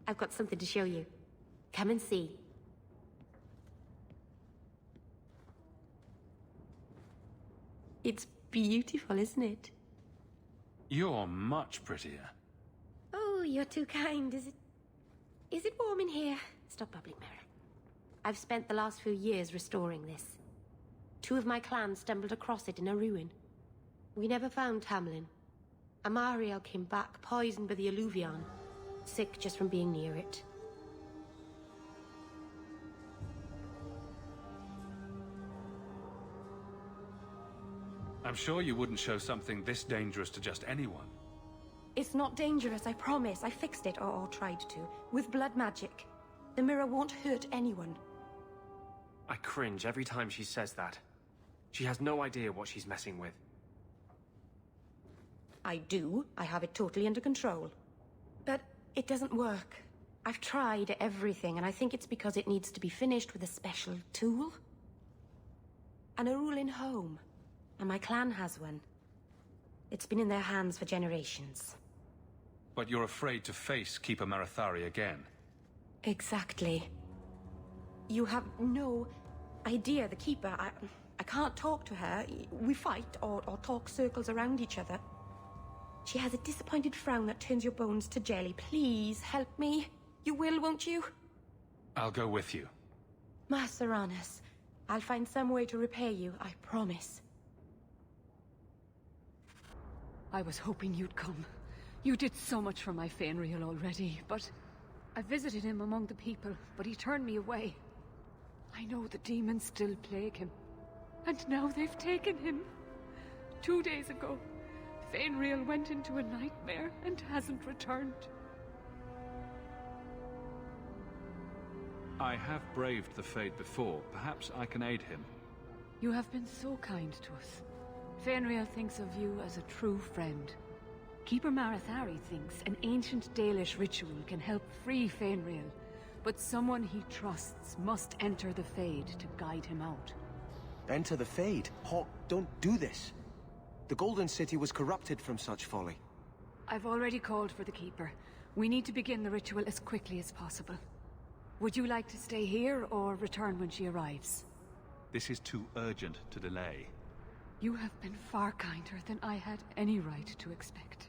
I've got something to show you. Come and see. It's beautiful, isn't it? You're much prettier. Oh, you're too kind. Is it warm in here? Stop bubbling, Mirror. I've spent the last few years restoring this. 2 of my clan stumbled across it in a ruin. We never found Tamlin. Amariel came back, poisoned by the Alluvion. Sick just from being near it. I'm sure you wouldn't show something this dangerous to just anyone. It's not dangerous, I promise. I fixed it, or tried to, with blood magic. The mirror won't hurt anyone. I cringe every time she says that. She has no idea what she's messing with. I do. I have it totally under control. But it doesn't work. I've tried everything, and I think it's because it needs to be finished with a special tool. An Arulin home. And my clan has one. It's been in their hands for generations. But you're afraid to face Keeper Marathari again. Exactly. You have no idea, the Keeper. I can't talk to her. We fight or talk circles around each other. She has a disappointed frown that turns your bones to jelly. Please, help me. You will, won't you? I'll go with you. Master Arnis, I'll find some way to repair you, I promise. I was hoping you'd come. You did so much for my Fenrir already, but I visited him among the people, but he turned me away. I know the demons still plague him, and now they've taken him. 2 days ago, Fenrir went into a nightmare and hasn't returned. I have braved the Fade before. Perhaps I can aid him. You have been so kind to us. Fenrir thinks of you as a true friend. Keeper Marathari thinks an ancient Dalish ritual can help free Fenrir, but someone he trusts must enter the Fade to guide him out. Enter the Fade? Hawk, don't do this. The Golden City was corrupted from such folly. I've already called for the Keeper. We need to begin the ritual as quickly as possible. Would you like to stay here or return when she arrives? This is too urgent to delay. You have been far kinder than I had any right to expect.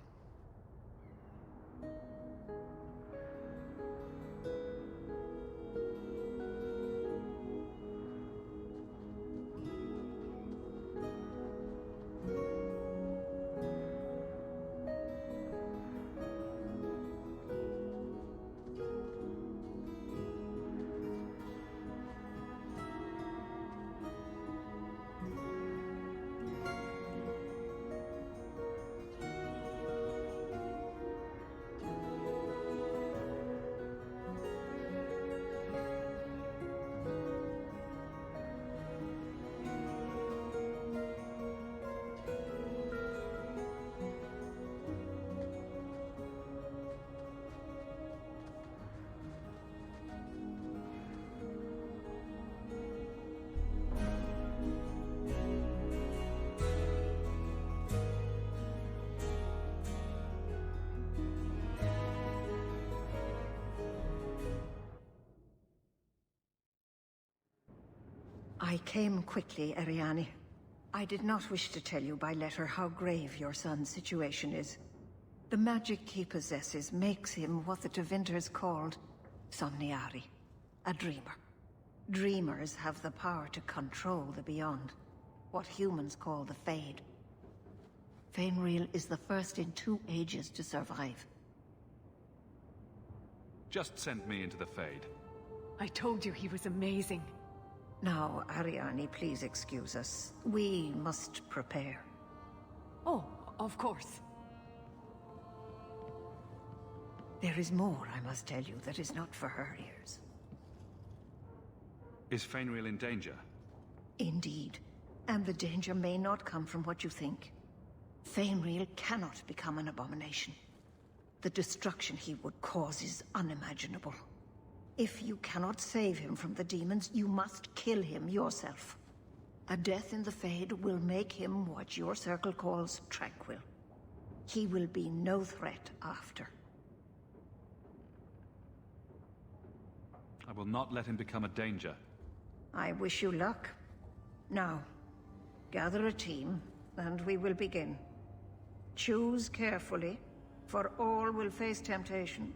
I came quickly, Ariane. I did not wish to tell you by letter how grave your son's situation is. The magic he possesses makes him what the Tevinters called Somniari, a dreamer. Dreamers have the power to control the beyond, what humans call the Fade. Fenrir is the first in 2 ages to survive. Just send me into the Fade. I told you he was amazing. Now, Ariane, please excuse us. We must prepare. Oh, of course. There is more I must tell you that is not for her ears. Is Fenrir in danger? Indeed. And the danger may not come from what you think. Fenrir cannot become an abomination. The destruction he would cause is unimaginable. If you cannot save him from the demons, you must kill him yourself. A death in the Fade will make him what your circle calls tranquil. He will be no threat after. I will not let him become a danger. I wish you luck. Now, gather a team, and we will begin. Choose carefully, for all will face temptation.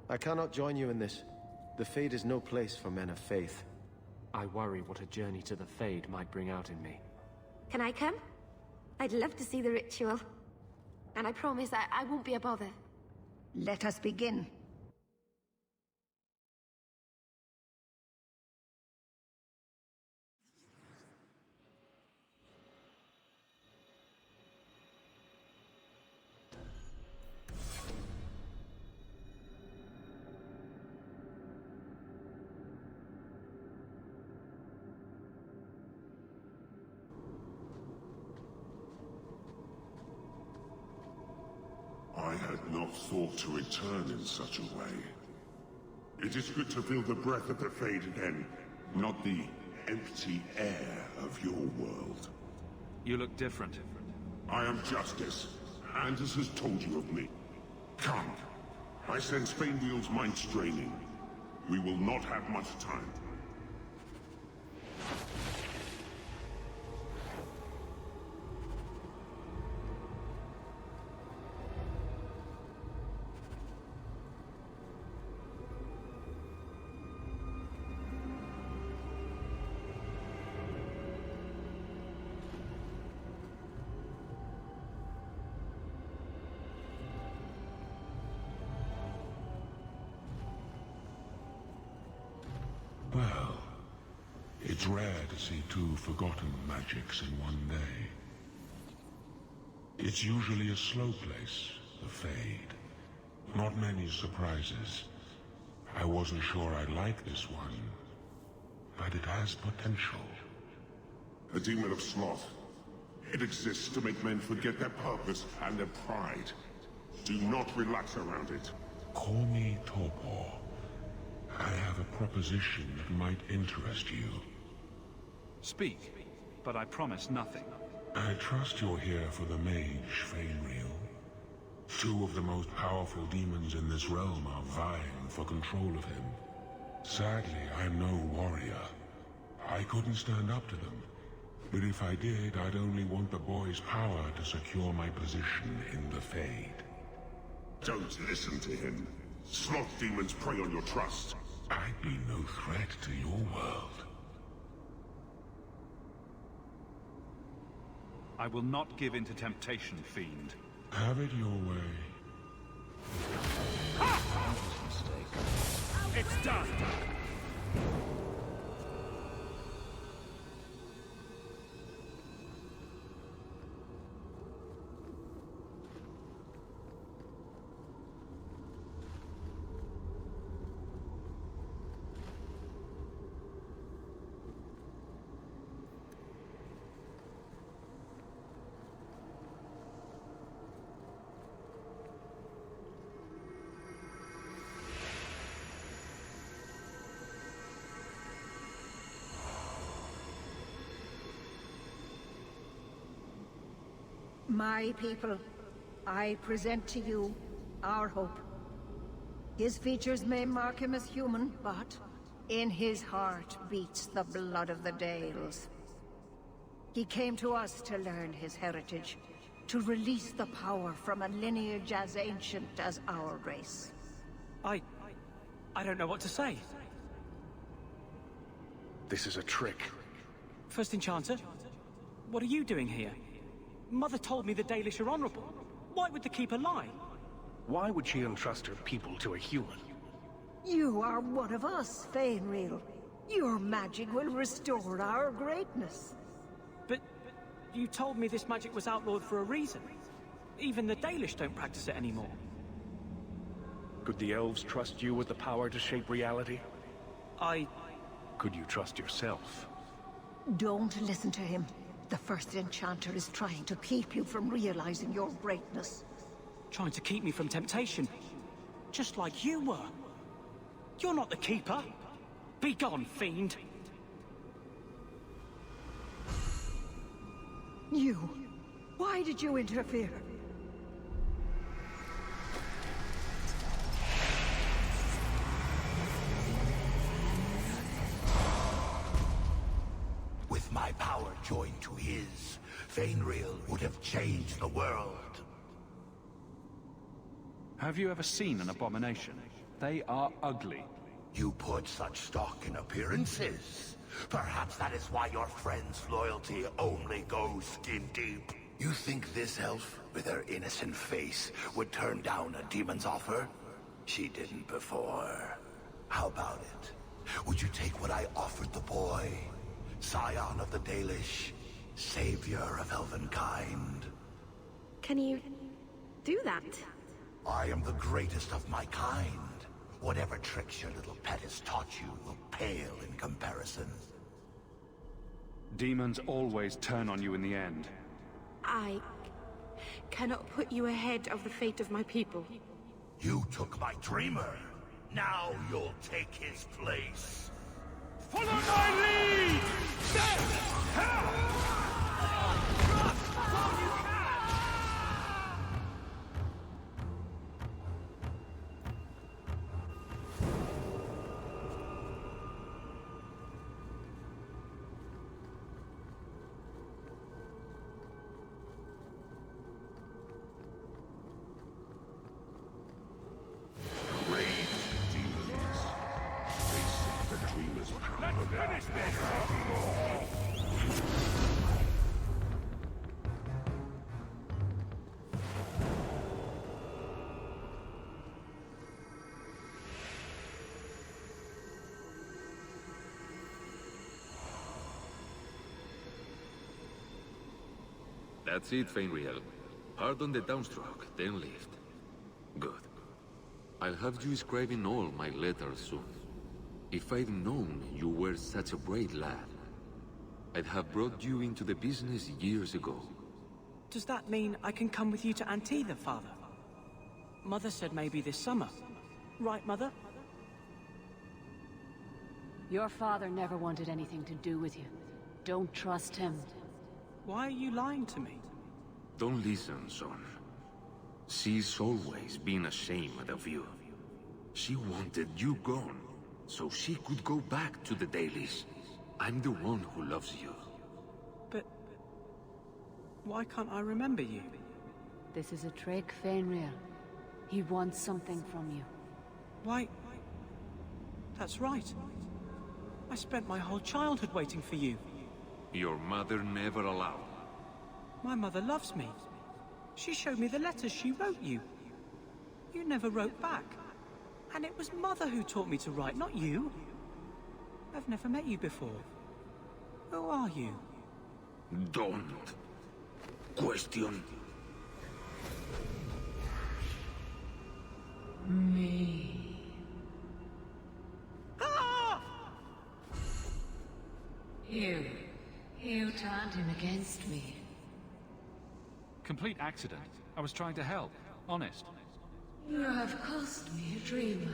I cannot join you in this. The Fade is no place for men of faith. I worry what a journey to the Fade might bring out in me. Can I come? I'd love to see the ritual. And I promise I won't be a bother. Let us begin. I had not thought to return in such a way. It is good to feel the breath of the Fade again, not the empty air of your world. You look different. I am Justice. Anders has told you of me. Come. I sense Fainwheel's mind straining. We will not have much time. Well, it's rare to see two forgotten magics in one day. It's usually a slow place, the Fade. Not many surprises. I wasn't sure I'd like this one, but it has potential. The demon of sloth. It exists to make men forget their purpose and their pride. Do not relax around it. Call me Torpor. I have a proposition that might interest you. Speak, but I promise nothing. I trust you're here for the mage, Fainwheel. Two of the most powerful demons in this realm are vying for control of him. Sadly, I'm no warrior. I couldn't stand up to them. But if I did, I'd only want the boy's power to secure my position in the Fade. Don't listen to him. Sloth demons prey on your trust. I'd be no threat to your world. I will not give in to temptation, fiend. Have it your way. It's done! My people, I present to you our hope. His features may mark him as human, but in his heart beats the blood of the Dales. He came to us to learn his heritage, to release the power from a lineage as ancient as our race. I don't know what to say. This is a trick. First Enchanter, what are you doing here? Mother told me the Dalish are honorable. Why would the Keeper lie? Why would she entrust her people to a human? You are one of us, Fainwheel. Your magic will restore our greatness. But you told me this magic was outlawed for a reason. Even the Dalish don't practice it anymore. Could the elves trust you with the power to shape reality? Could you trust yourself? Don't listen to him. The First Enchanter is trying to keep you from realizing your greatness. Trying to keep me from temptation. Just like you were. You're not the Keeper. Be gone, fiend. You. Why did you interfere? joined to his, Fainreal would have changed the world. Have you ever seen an abomination? They are ugly. You put such stock in appearances. Perhaps that is why your friend's loyalty only goes skin deep. You think this elf, with her innocent face, would turn down a demon's offer? She didn't before. How about it? Would you take what I offered the boy? Scion of the Dalish, savior of elvenkind. Can you do that? I am the greatest of my kind. Whatever tricks your little pet has taught you will pale in comparison. Demons always turn on you in the end. I cannot put you ahead of the fate of my people. You took my dreamer. Now you'll take his place. Follow my lead! That's it, Fainreal. Pardon the downstroke, then lift. Good. I'll have you scribing all my letters soon. If I'd known you were such a brave lad, I'd have brought you into the business years ago. Does that mean I can come with you to Antitha, Father? Mother said maybe this summer. Right, Mother? Your father never wanted anything to do with you. Don't trust him. Why are you lying to me? Don't listen, son. She's always been ashamed of you. She wanted you gone, so she could go back to the dailies. I'm the one who loves you. But why can't I remember you? This is a trick, Fainreal. He wants something from you. Why? That's right. I spent my whole childhood waiting for you. Your mother never allowed. My mother loves me. She showed me the letters she wrote you. You never wrote back. And it was Mother who taught me to write, not you. I've never met you before. Who are you? Don't question me. Ah! You turned him against me. Complete accident. I was trying to help. Honest. You have cost me a dreamer,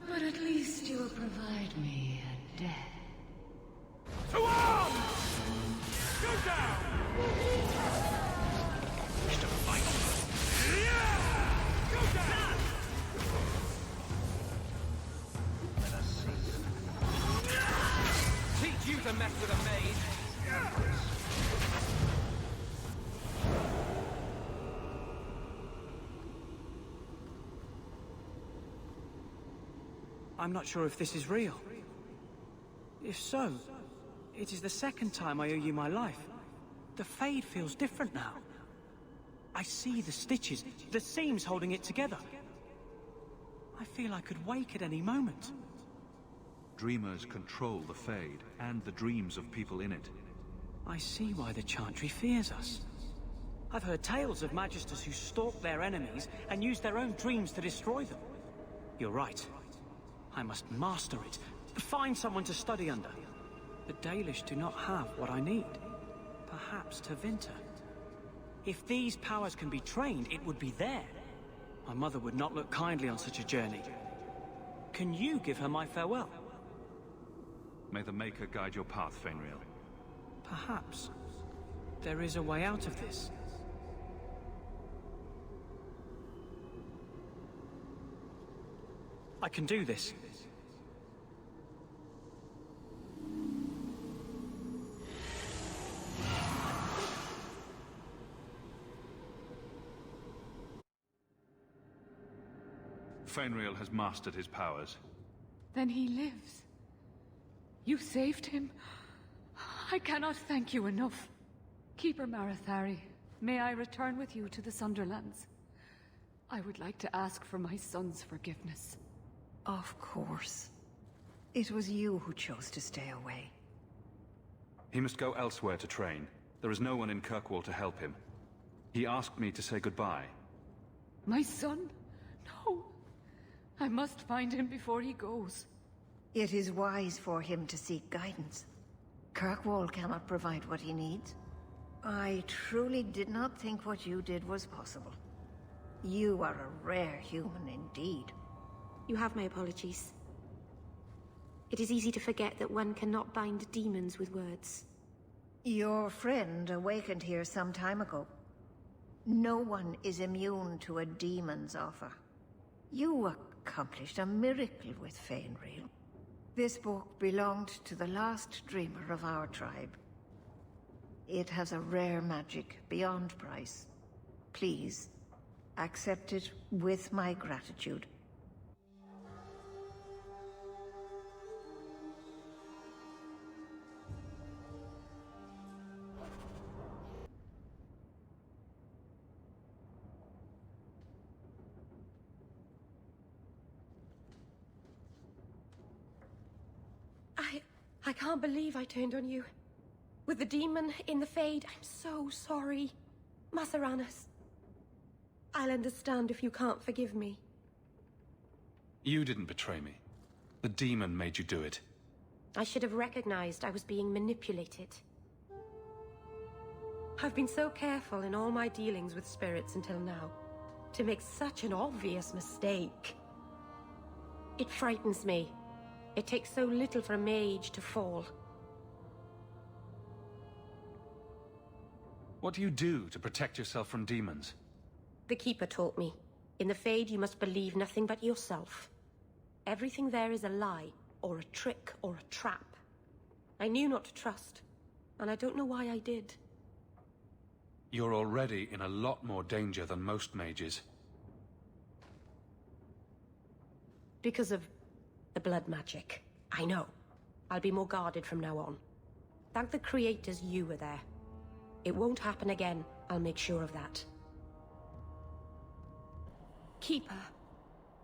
but at least you will provide me a death. To arms! Go down! Wish to fight? Yeah! Go down! Let us see. Teach you to mess with a maid! I'm not sure if this is real. If so, it is the second time I owe you my life. The Fade feels different now. I see the stitches, the seams holding it together. I feel I could wake at any moment. Dreamers control the Fade and the dreams of people in it. I see why the Chantry fears us. I've heard tales of Magisters who stalk their enemies and use their own dreams to destroy them. You're right. I must master it. Find someone to study under. The Dalish do not have what I need. Perhaps Tevinter. If these powers can be trained, it would be there. My mother would not look kindly on such a journey. Can you give her my farewell? May the Maker guide your path, Fainreal. Perhaps. There is a way out of this. I can do this. Fainriel has mastered his powers. Then he lives. You saved him. I cannot thank you enough. Keeper Marathari, may I return with you to the Sunderlands? I would like to ask for my son's forgiveness. Of course. It was you who chose to stay away. He must go elsewhere to train. There is no one in Kirkwall to help him. He asked me to say goodbye. My son? No. I must find him before he goes. It is wise for him to seek guidance. Kirkwall cannot provide what he needs. I truly did not think what you did was possible. You are a rare human indeed. You have my apologies. It is easy to forget that one cannot bind demons with words. Your friend awakened here some time ago. No one is immune to a demon's offer. You accomplished a miracle with Fainriel. This book belonged to the last dreamer of our tribe. It has a rare magic beyond price. Please, accept it with my gratitude. I can't believe I turned on you. With the demon in the Fade, I'm so sorry. Masaranas. I'll understand if you can't forgive me. You didn't betray me. The demon made you do it. I should have recognized I was being manipulated. I've been so careful in all my dealings with spirits until now, to make such an obvious mistake. It frightens me. It takes so little for a mage to fall. What do you do to protect yourself from demons? The Keeper taught me. In the Fade, you must believe nothing but yourself. Everything there is a lie, or a trick, or a trap. I knew not to trust, and I don't know why I did. You're already in a lot more danger than most mages. Because of the blood magic. I know. I'll be more guarded from now on. Thank the creators you were there. It won't happen again. I'll make sure of that. Keeper.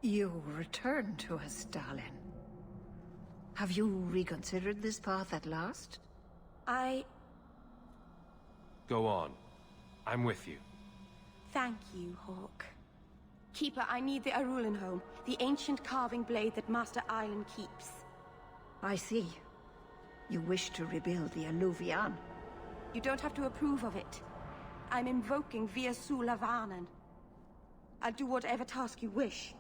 You return to us, darling. Have you reconsidered this path at last? Go on. I'm with you. Thank you, Hawk. Keeper, I need the Arulenholm, the ancient carving blade that Master Island keeps. I see. You wish to rebuild the Alluvian. You don't have to approve of it. I'm invoking Via Sulavanen. I'll do whatever task you wish.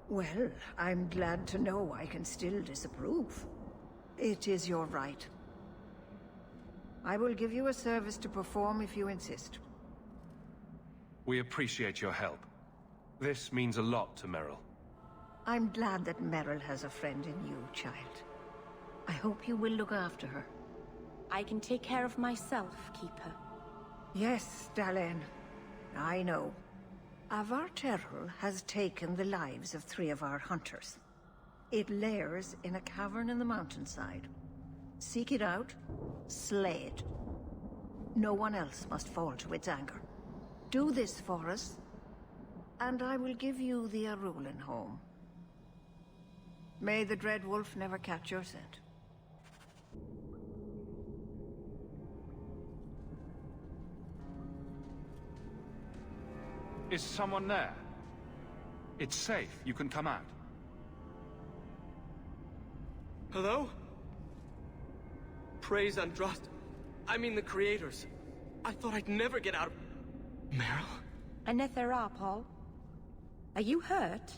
Well, I'm glad to know I can still disapprove. It is your right. I will give you a service to perform if you insist. We appreciate your help. This means a lot to Merrill. I'm glad that Merrill has a friend in you, child. I hope you will look after her. I can take care of myself, Keeper. Yes, Dalen. I know. Avar Terrell has taken the lives of 3 of our hunters. It lairs in a cavern in the mountainside. Seek it out, slay it. No one else must fall to its anger. Do this for us, and I will give you the Arulenholm. May the Dread Wolf never catch your scent. Is someone there? It's safe. You can come out. Hello? Praise Androst. I mean the creators. I thought I'd never get out of... Meryl? Anethera, Paul. Are you hurt?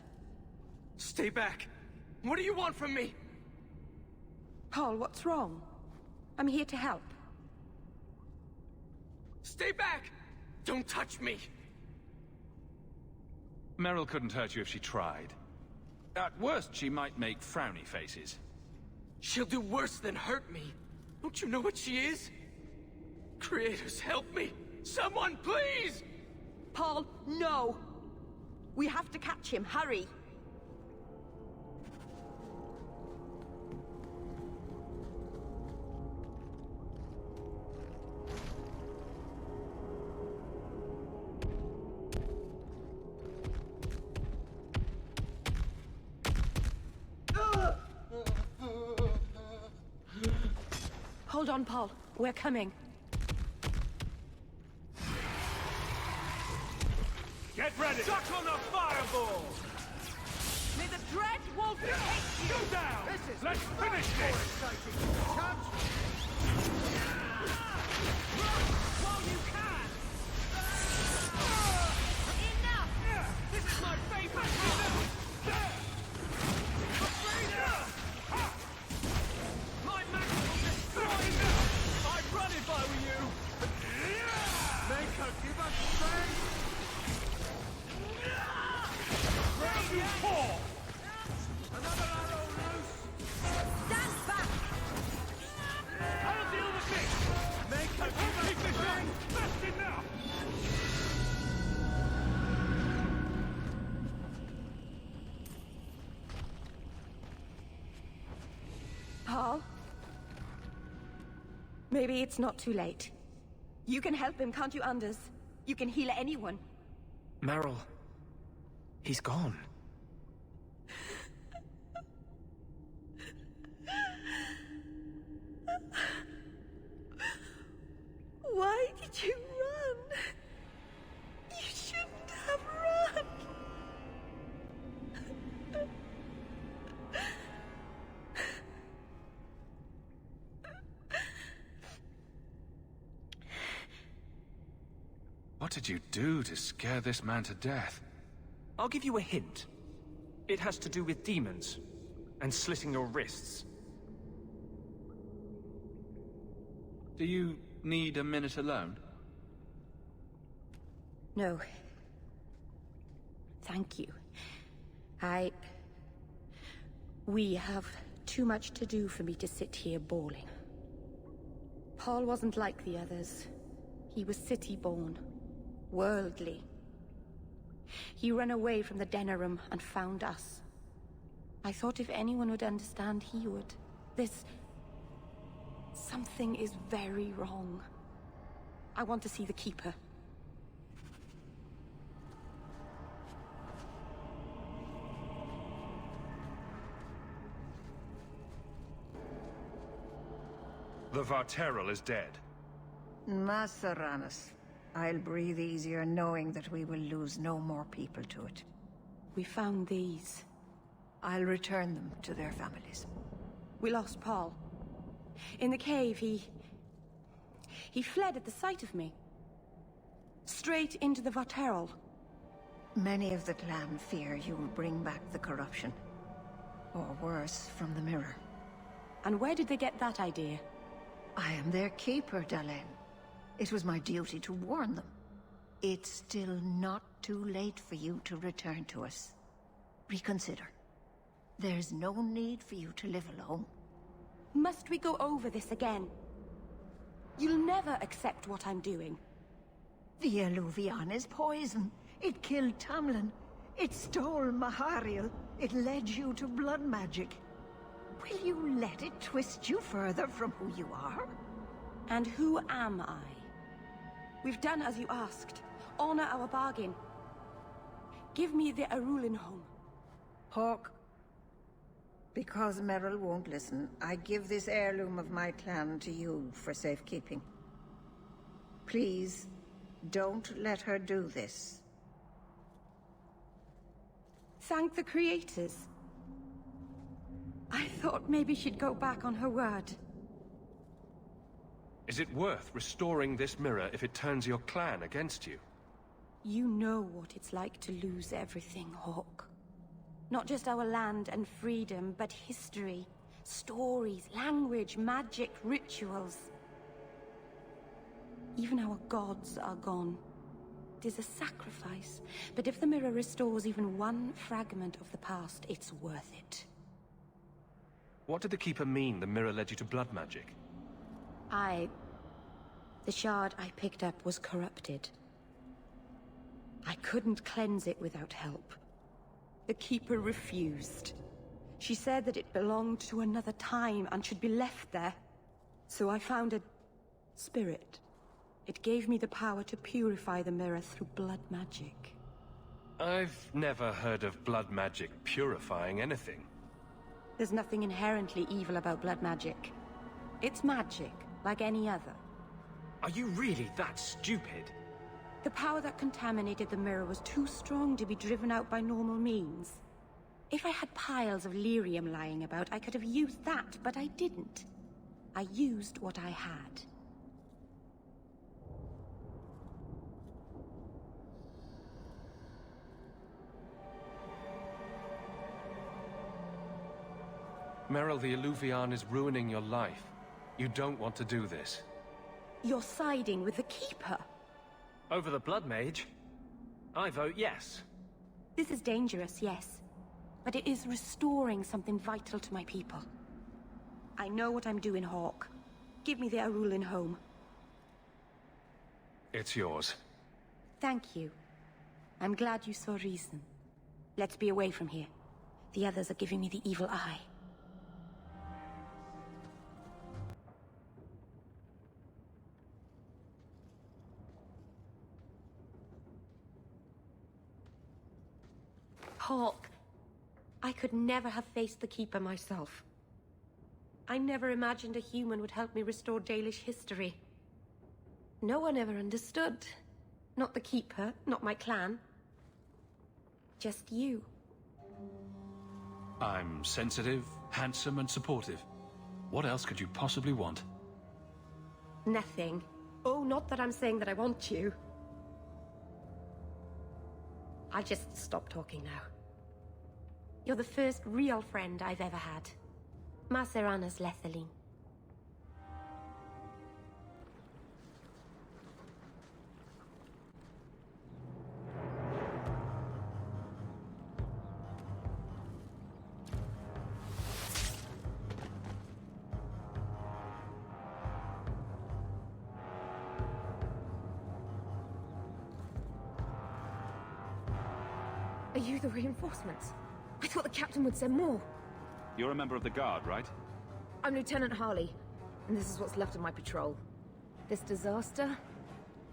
Stay back. What do you want from me? Paul, what's wrong? I'm here to help. Stay back! Don't touch me! Merrill couldn't hurt you if she tried. At worst, she might make frowny faces. She'll do worse than hurt me. Don't you know what she is? Creators, help me! Someone, please! Paul, no! We have to catch him, hurry! Hold on, Paul. We're coming. Get ready! Suck on the fireball! May the dread wolf hate you! Go down! Let's finish this! While you can! Enough! This is my favorite rhythm! My magic will destroy you! I'd run if I were you! Maker, give us strength! Round you fall! Another arrow loose! Stand back! I'll deal with this! Maker, I'll keep this up! That's enough! Paul? Maybe it's not too late. You can help him, can't you, Anders? You can heal anyone. Meryl. He's gone. Why did you run? You shouldn't have run. What did you do to scare this man to death? I'll give you a hint. It has to do with demons and slitting your wrists. Do you need a minute alone? No. Thank you. We have too much to do for me to sit here bawling. Paul wasn't like the others. He was city-born, worldly. He ran away from the Denerim and found us. I thought if anyone would understand, he would. Something is very wrong. I want to see the Keeper. The Varteral is dead. Masaranas. I'll breathe easier knowing that we will lose no more people to it. We found these. I'll return them to their families. We lost Paul. In the cave, he fled at the sight of me. Straight into the Varteral. Many of the clan fear you will bring back the corruption. Or worse, from the mirror. And where did they get that idea? I am their keeper, Dalen. It was my duty to warn them. It's still not too late for you to return to us. Reconsider. There's no need for you to live alone. Must we go over this again? You'll never accept what I'm doing. The Eluvian is poison. It killed Tamlin. It stole Mahariel. It led you to blood magic. Will you let it twist you further from who you are? And who am I? We've done as you asked. Honor our bargain. Give me the Arulin home. Hawk. Because Meryl won't listen, I give this heirloom of my clan to you for safekeeping. Please, don't let her do this. Thank the creators. I thought maybe she'd go back on her word. Is it worth restoring this mirror if it turns your clan against you? You know what it's like to lose everything, Hawk. Not just our land and freedom, but history, stories, language, magic, rituals. Even our gods are gone. It is a sacrifice, but if the mirror restores even one fragment of the past, it's worth it. What did the Keeper mean the mirror led you to blood magic? The shard I picked up was corrupted. I couldn't cleanse it without help. The Keeper refused. She said that it belonged to another time and should be left there. So I found a spirit. It gave me the power to purify the mirror through blood magic. I've never heard of blood magic purifying anything. There's nothing inherently evil about blood magic. It's magic, like any other. Are you really that stupid? The power that contaminated the mirror was too strong to be driven out by normal means. If I had piles of lyrium lying about, I could have used that, but I didn't. I used what I had. Meryl, the Illuvian is ruining your life. You don't want to do this. You're siding with the Keeper. Over the Blood Mage? I vote yes. This is dangerous, yes. But it is restoring something vital to my people. I know what I'm doing, Hawk. Give me the Arulin home. It's yours. Thank you. I'm glad you saw reason. Let's be away from here. The others are giving me the evil eye. Hawk, I could never have faced the Keeper myself. I never imagined a human would help me restore Dalish history. No one ever understood. Not the Keeper, not my clan. Just you. I'm sensitive, handsome, and supportive. What else could you possibly want? Nothing. Oh, not that I'm saying that I want you. I'll just stop talking now. You're the first real friend I've ever had. Macerana's Lethaline. Are you the reinforcements? I thought the captain would send more. You're a member of the Guard, right? I'm Lieutenant Harley, and this is what's left of my patrol. This disaster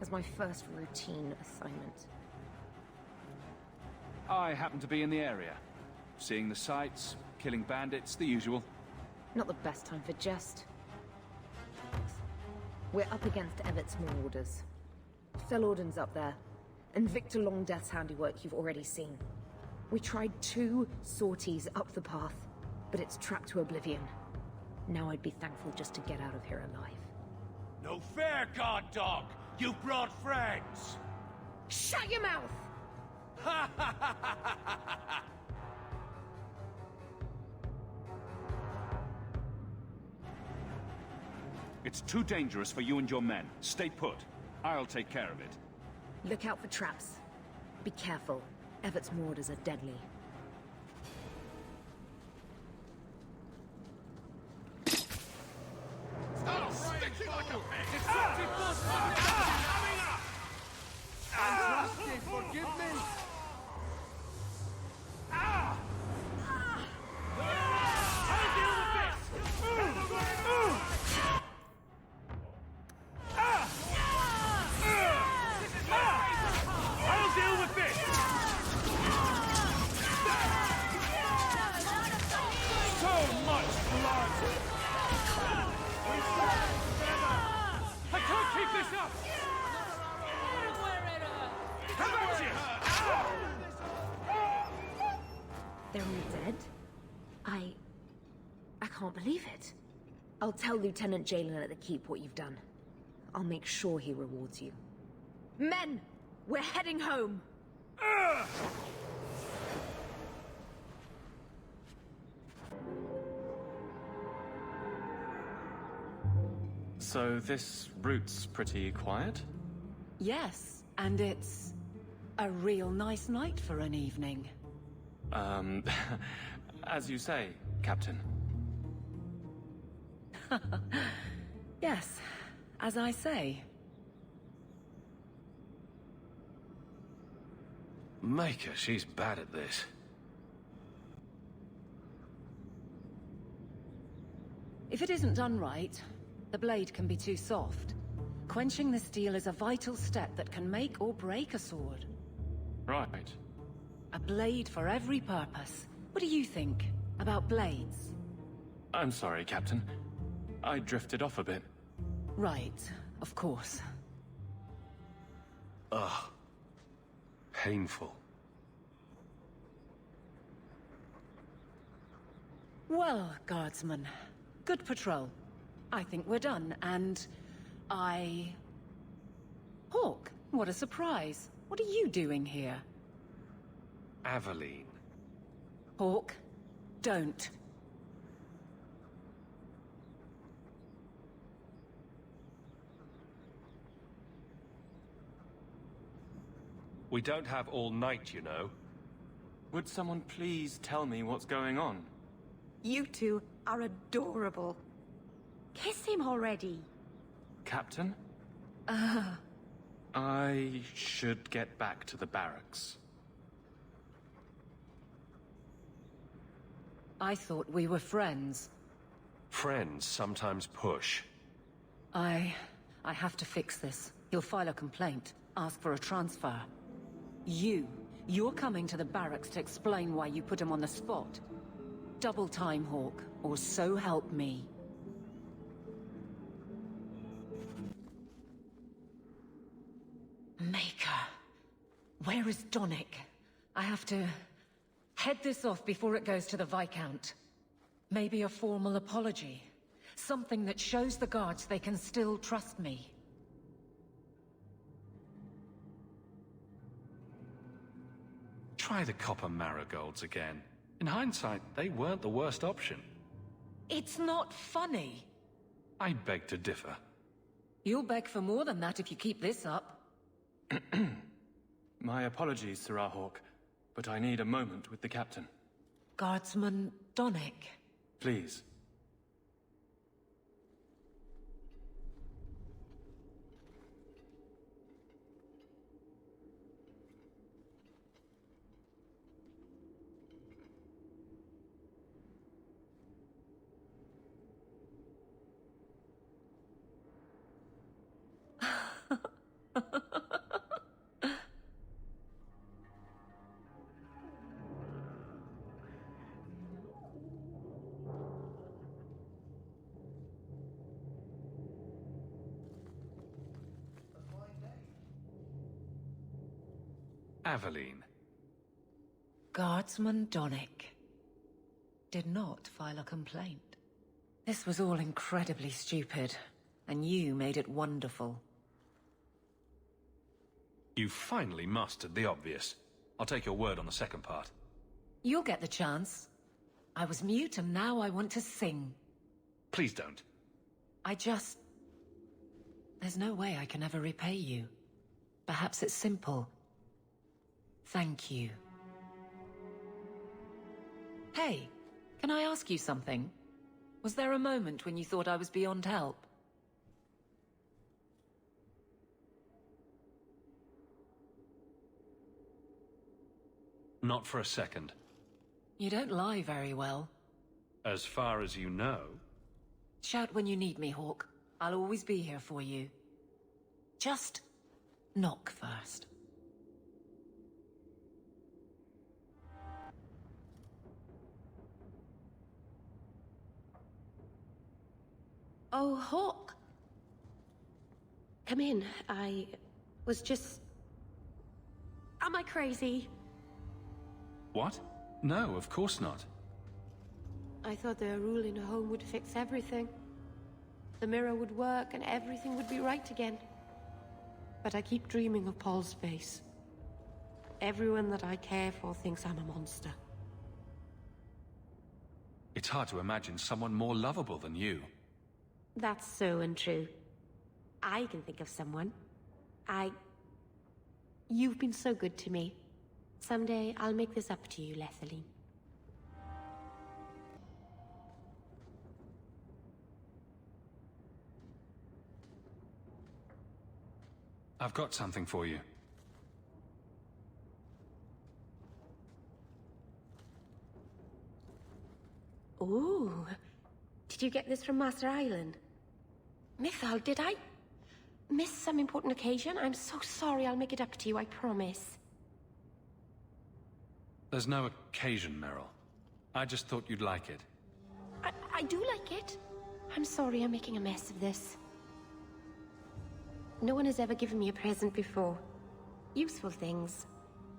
is my first routine assignment. I happen to be in the area. Seeing the sights, killing bandits, the usual. Not the best time for jest. We're up against Evert's Marauders. Fellorden's up there, and Victor Longdeath's handiwork you've already seen. We tried 2 sorties up the path, but it's trapped to oblivion. Now I'd be thankful just to get out of here alive. No fair, guard dog! You brought friends! Shut your mouth! It's too dangerous for you and your men. Stay put. I'll take care of it. Look out for traps. Be careful. Evert's Marauders are deadly. Stop sticking like a pig! Destructive force coming up! Untrusted, forgive me! I'll deal with this! I'll deal with this! So much blood! I can't keep this up! How about you? They're all dead? I can't believe it. I'll tell Lieutenant Jalen at the Keep what you've done. I'll make sure he rewards you. Men! We're heading home! So this route's pretty quiet? Yes, and it's a real nice night for an evening. As you say, Captain. Yes, as I say. Maker, she's bad at this. If it isn't done right, the blade can be too soft. Quenching the steel is a vital step that can make or break a sword. Right. A blade for every purpose. What do you think about blades? I'm sorry, Captain. I drifted off a bit. Right, of course. Ugh. Painful. Well, guardsman, good patrol. I think we're done, and Hawk, what a surprise. What are you doing here? Aveline. Hawk, don't. We don't have all night, you know. Would someone please tell me what's going on? You two are adorable. Kiss him already. Captain? I should get back to the barracks. I thought we were friends. Friends sometimes push. I have to fix this. He'll file a complaint, ask for a transfer. You're coming to the barracks to explain why you put him on the spot. Double time, Hawk, or so help me. Maker. Where is Donick? I have to head this off before it goes to the Viscount. Maybe a formal apology. Something that shows the guards they can still trust me. Try the copper marigolds again. In hindsight, they weren't the worst option. It's not funny. I beg to differ. You'll beg for more than that if you keep this up. My apologies, Sirrah Hawk, but I need a moment with the captain. Guardsman Donick. Please. Aveline. Guardsman Donick did not file a complaint. This was all incredibly stupid, and you made it wonderful. You finally mastered the obvious. I'll take your word on the second part. You'll get the chance. I was mute and now I want to sing. Please don't. There's no way I can ever repay you. Perhaps it's simple. Thank you. Hey, can I ask you something? Was there a moment when you thought I was beyond help? Not for a second. You don't lie very well. As far as you know. Shout when you need me, Hawk. I'll always be here for you. Just knock first. Oh, Hawk. Come in. I was just... Am I crazy? What? No, of course not. I thought the rule in a home would fix everything. The mirror would work and everything would be right again. But I keep dreaming of Paul's face. Everyone that I care for thinks I'm a monster. It's hard to imagine someone more lovable than you. That's so untrue. I can think of someone. You've been so good to me. Someday I'll make this up to you, Lethaline. I've got something for you. Ooh. Did you get this from Master Island? Mythal, did I miss some important occasion? I'm so sorry. I'll make it up to you, I promise. There's no occasion, Meryl. I just thought you'd like it. I do like it. I'm sorry I'm making a mess of this. No one has ever given me a present before. Useful things.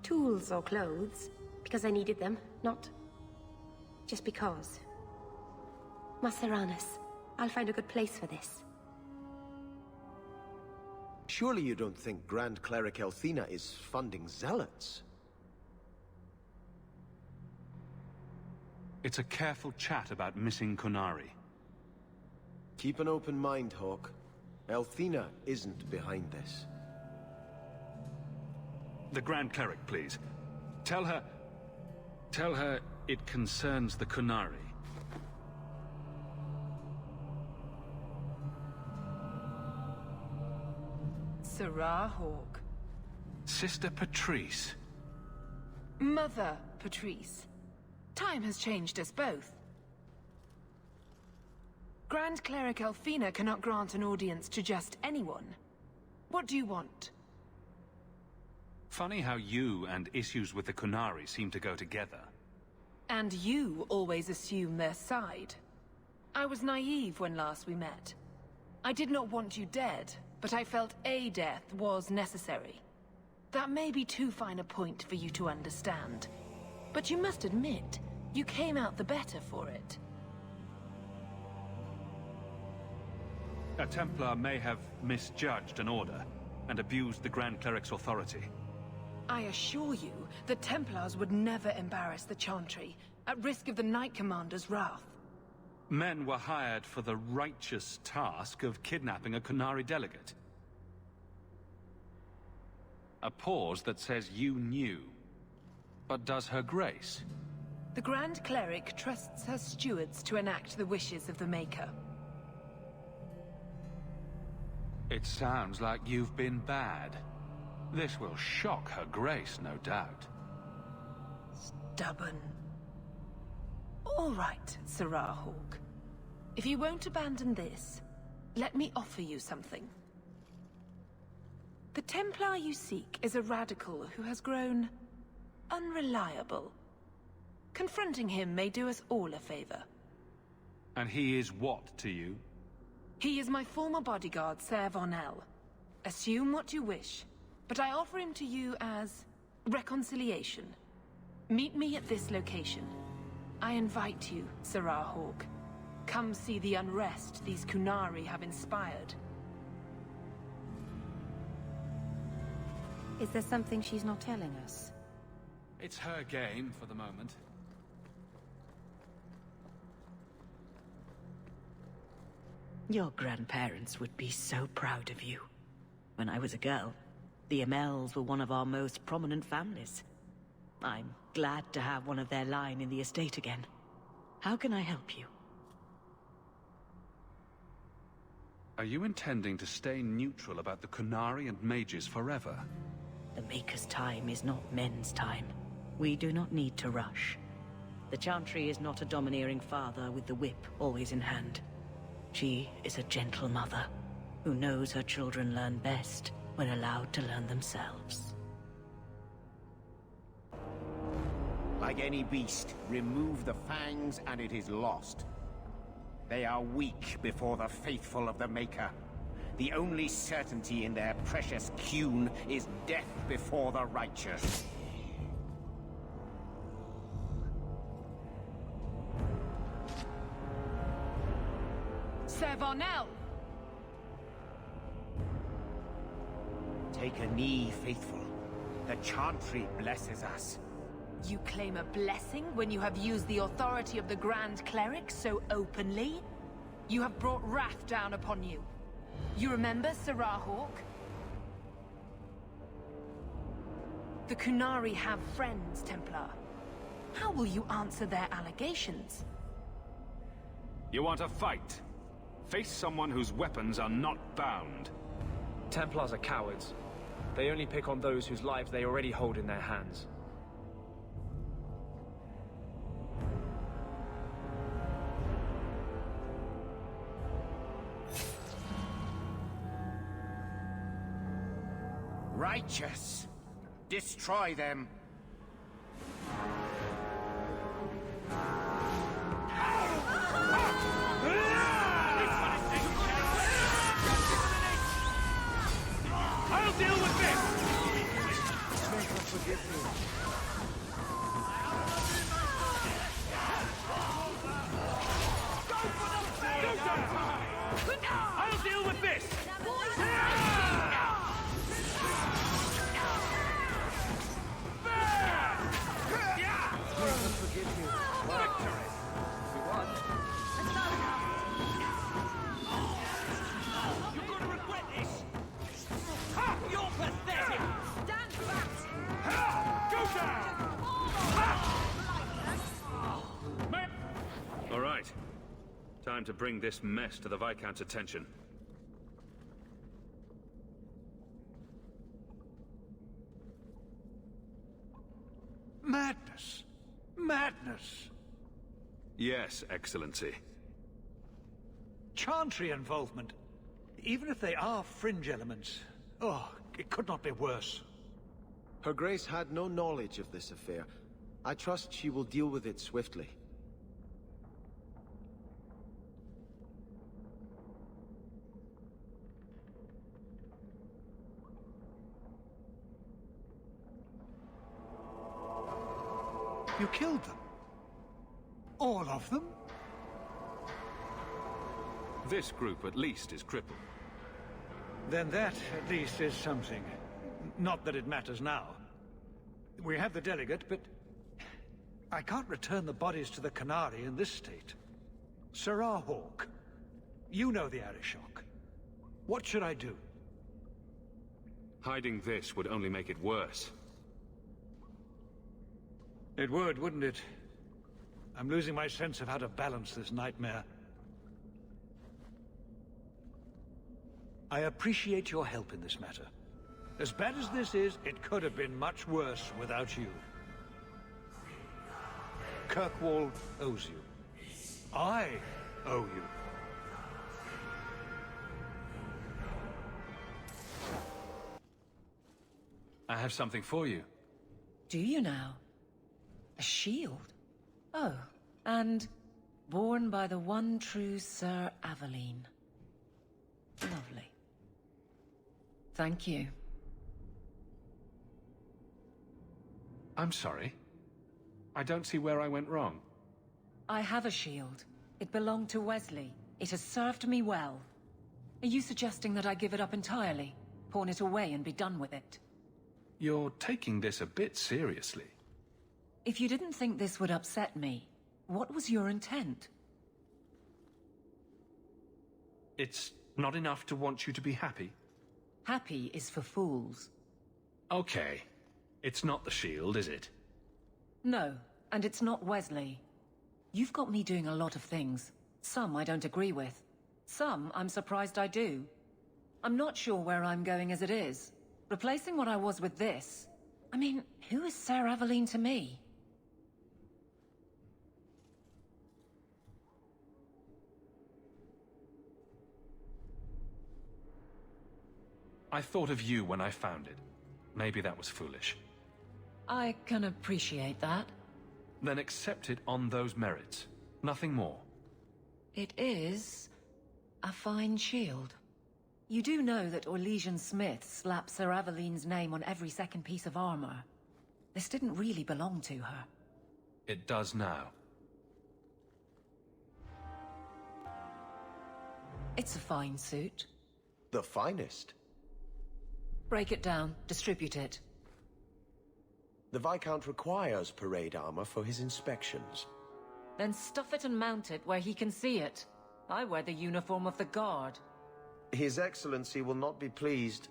Tools or clothes. Because I needed them, not just because. Maseranas, I'll find a good place for this. Surely you don't think Grand Cleric Elthina is funding zealots? It's a careful chat about missing Kunari. Keep an open mind, Hawk. Elthina isn't behind this. The Grand Cleric, please. Tell her it concerns the Kunari. Sarah Hawk. Sister Patrice. Mother Patrice. Time has changed us both. Grand Cleric Elthina cannot grant an audience to just anyone. What do you want? Funny how you and issues with the Kunari seem to go together. And you always assume their side. I was naive when last we met. I did not want you dead, but I felt a death was necessary. That may be too fine a point for you to understand. But you must admit, you came out the better for it. A Templar may have misjudged an order and abused the Grand Cleric's authority. I assure you, the Templars would never embarrass the Chantry, at risk of the Knight Commander's wrath. Men were hired for the righteous task of kidnapping a Kunari delegate. A pause that says you knew. But does her grace? The Grand Cleric trusts her stewards to enact the wishes of the Maker. It sounds like you've been bad. This will shock her grace, no doubt. Stubborn. All right, Sarah Hawk. If you won't abandon this, let me offer you something. The Templar you seek is a radical who has grown unreliable. Confronting him may do us all a favor. And he is what to you? He is my former bodyguard, Ser Vonel. Assume what you wish, but I offer him to you as reconciliation. Meet me at this location. I invite you, Sarah Hawk. Come see the unrest these Kunari have inspired. Is there something she's not telling us? It's her game for the moment. Your grandparents would be so proud of you. When I was a girl, the Amels were one of our most prominent families. I'm glad to have one of their line in the estate again. How can I help you? Are you intending to stay neutral about the Kunari and mages forever? The Maker's time is not men's time. We do not need to rush. The Chantry is not a domineering father with the whip always in hand. She is a gentle mother who knows her children learn best when allowed to learn themselves. Like any beast, remove the fangs and it is lost. They are weak before the faithful of the Maker. The only certainty in their precious Qun is death before the righteous. Ser Vonel! Take a knee, faithful. The Chantry blesses us. You claim a blessing when you have used the authority of the Grand Cleric so openly? You have brought wrath down upon you. You remember, Sarah Hawk? The Kunari have friends, Templar. How will you answer their allegations? You want a fight? Face someone whose weapons are not bound. Templars are cowards. They only pick on those whose lives they already hold in their hands. Righteous! Destroy them! with this! Forgive you. Victory! We won. You're gonna regret this! Ha! You're pathetic! Stand back! Go down! All right. Time to bring this mess to the Viscount's attention. Madness! Madness! Yes, Excellency. Chantry involvement. Even if they are fringe elements. Oh, it could not be worse. Her Grace had no knowledge of this affair. I trust she will deal with it swiftly. You killed them? All of them? This group, at least, is crippled. Then that, at least, is something. Not that it matters now. We have the delegate, but I can't return the bodies to the Canary in this state. Sirrah Hawk, you know the Arishok. What should I do? Hiding this would only make it worse. It would, wouldn't it? I'm losing my sense of how to balance this nightmare. I appreciate your help in this matter. As bad as this is, it could have been much worse without you. Kirkwall owes you. I owe you. I have something for you. Do you now? A shield? Oh, and born by the one true Sir Aveline. Lovely. Thank you. I'm sorry. I don't see where I went wrong. I have a shield. It belonged to Wesley. It has served me well. Are you suggesting that I give it up entirely? Pawn it away and be done with it? You're taking this a bit seriously. If you didn't think this would upset me, what was your intent? It's not enough to want you to be happy. Happy is for fools. Okay. It's not the shield, is it? No, and it's not Wesley. You've got me doing a lot of things. Some I don't agree with. Some I'm surprised I do. I'm not sure where I'm going as it is. Replacing what I was with this... I mean, who is Sir Aveline to me? I thought of you when I found it. Maybe that was foolish. I can appreciate that. Then accept it on those merits. Nothing more. It is... a fine shield. You do know that Orlesian Smith slapped Sir Aveline's name on every second piece of armor. This didn't really belong to her. It does now. It's a fine suit. The finest. Break it down, distribute it. The Viscount requires parade armor for his inspections. Then stuff it and mount it where he can see it. I wear the uniform of the Guard. His Excellency will not be pleased.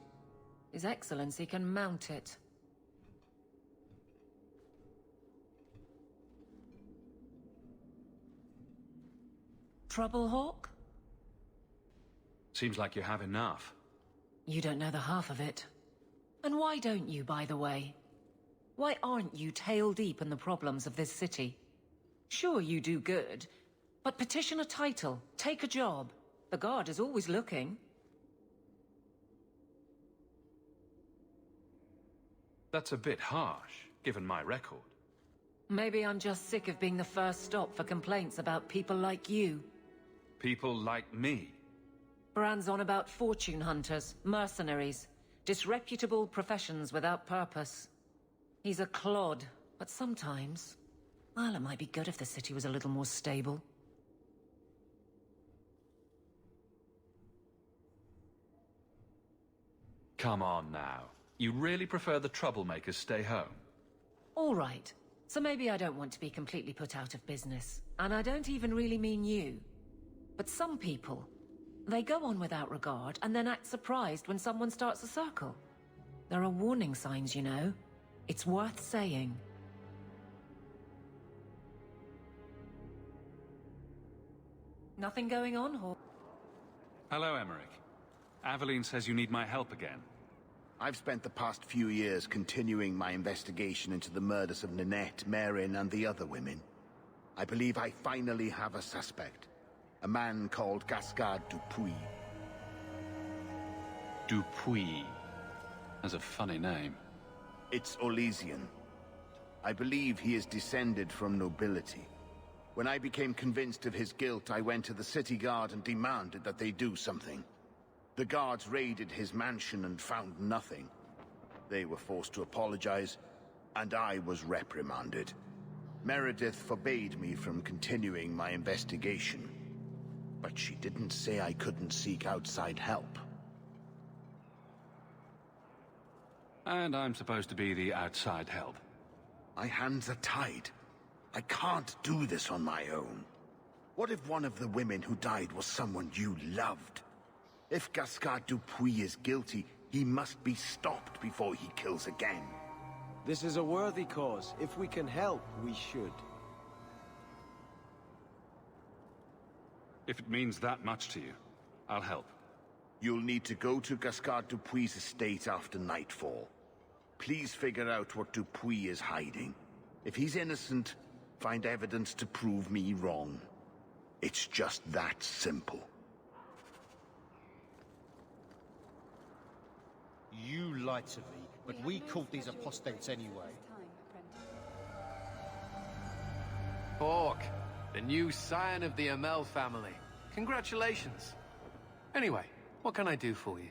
His Excellency can mount it. Trouble, Hawk? Seems like you have enough. You don't know the half of it. And why don't you, by the way? Why aren't you tail deep in the problems of this city? Sure, you do good, but petition a title, take a job. The Guard is always looking. That's a bit harsh, given my record. Maybe I'm just sick of being the first stop for complaints about people like you. People like me. Brand's on about fortune hunters, mercenaries, disreputable professions without purpose. He's a clod, but sometimes... well, it might be good if the city was a little more stable. Come on now. You really prefer the troublemakers stay home? All right. So maybe I don't want to be completely put out of business. And I don't even really mean you. But some people, they go on without regard and then act surprised when someone starts a circle. There are warning signs, you know. It's worth saying. Nothing going on, Hawk? Hello, Emmerich. Aveline says you need my help again. I've spent the past few years continuing my investigation into the murders of Ninette, Marin, and the other women. I believe I finally have a suspect. A man called Gascard Dupuis. Dupuis. That's a funny name. It's Olesian. I believe he is descended from nobility. When I became convinced of his guilt, I went to the city guard and demanded that they do something. The guards raided his mansion and found nothing. They were forced to apologize, and I was reprimanded. Meredith forbade me from continuing my investigation. But she didn't say I couldn't seek outside help. And I'm supposed to be the outside help. My hands are tied. I can't do this on my own. What if one of the women who died was someone you loved? If Gascard Dupuis is guilty, he must be stopped before he kills again. This is a worthy cause. If we can help, we should. If it means that much to you, I'll help. You'll need to go to Gascard Dupuis' estate after nightfall. Please figure out what Dupuis is hiding. If he's innocent, find evidence to prove me wrong. It's just that simple. You lied to me, but we caught these apostates anyway. Hawk, the new scion of the Amel family. Congratulations. Anyway, what can I do for you?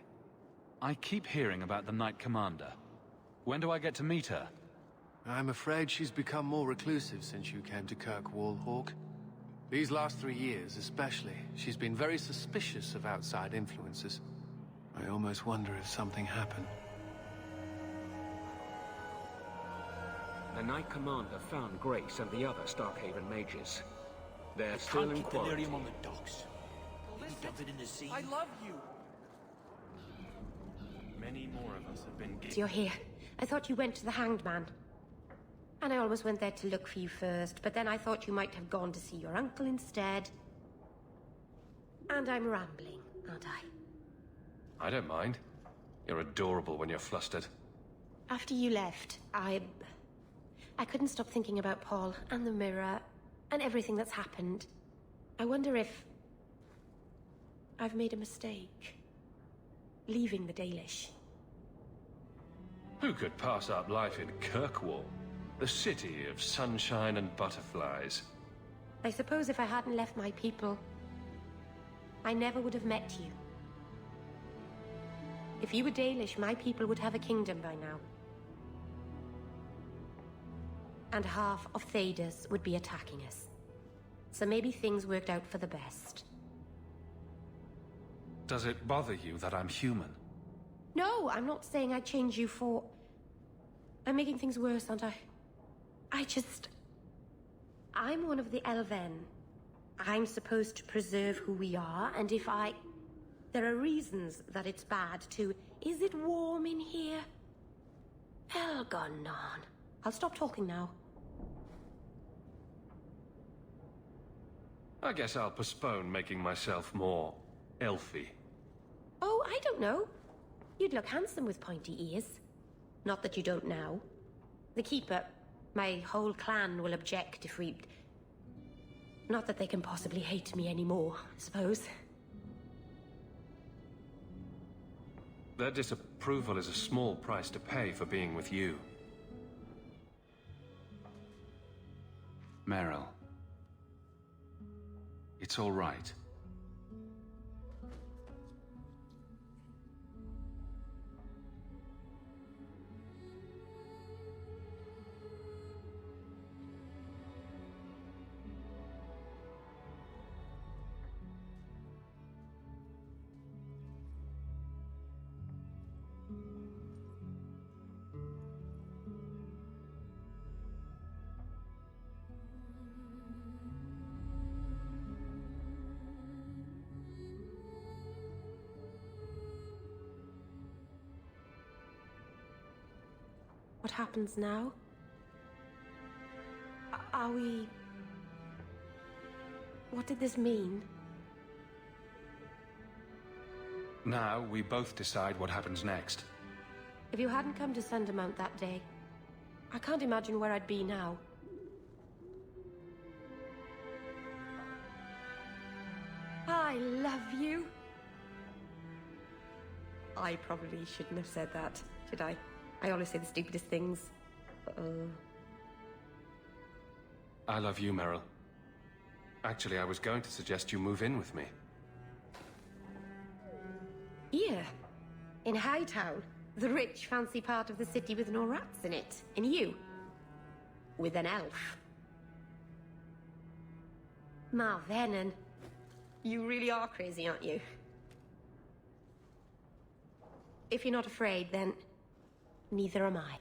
I keep hearing about the Knight Commander. When do I get to meet her? I'm afraid she's become more reclusive since you came to Kirkwall, Hawk. These last 3 years, especially, she's been very suspicious of outside influences. I almost wonder if something happened. The Knight Commander found Grace and the other Starkhaven mages. They're still in quarantine. Delirium on the docks. Maybe dump it in the sea. I love you. Many more of us have been... You're here. I thought you went to the Hanged Man. And I almost went there to look for you first, but then I thought you might have gone to see your uncle instead. And I'm rambling, aren't I? I don't mind. You're adorable when you're flustered. After you left, I couldn't stop thinking about Paul and the mirror and everything that's happened. I wonder if I've made a mistake leaving the Dalish. Who could pass up life in Kirkwall? The city of sunshine and butterflies. I suppose if I hadn't left my people, I never would have met you. If you were Dalish, my people would have a kingdom by now. And half of Thedas would be attacking us. So maybe things worked out for the best. Does it bother you that I'm human? No, I'm not saying I'd change you for... I'm making things worse, aren't I? I'm one of the Elven. I'm supposed to preserve who we are, and if there are reasons that it's bad to... Is it warm in here? Elgonon. I'll stop talking now. I guess I'll postpone making myself more elfy. Oh, I don't know. You'd look handsome with pointy ears. Not that you don't now. The Keeper, my whole clan will object if we... Not that they can possibly hate me anymore, I suppose. Their disapproval is a small price to pay for being with you. Meryl. It's all right. What happens now? Are we... What did this mean? Now, we both decide what happens next. If you hadn't come to Sundermount that day, I can't imagine where I'd be now. I love you. I probably shouldn't have said that, should I? I always say the stupidest things. I love you, Meryl. Actually, I was going to suggest you move in with me. Here, in Hightown, the rich, fancy part of the city with no rats in it. And you, with an elf. Marvenon, you really are crazy, aren't you? If you're not afraid, then neither am I.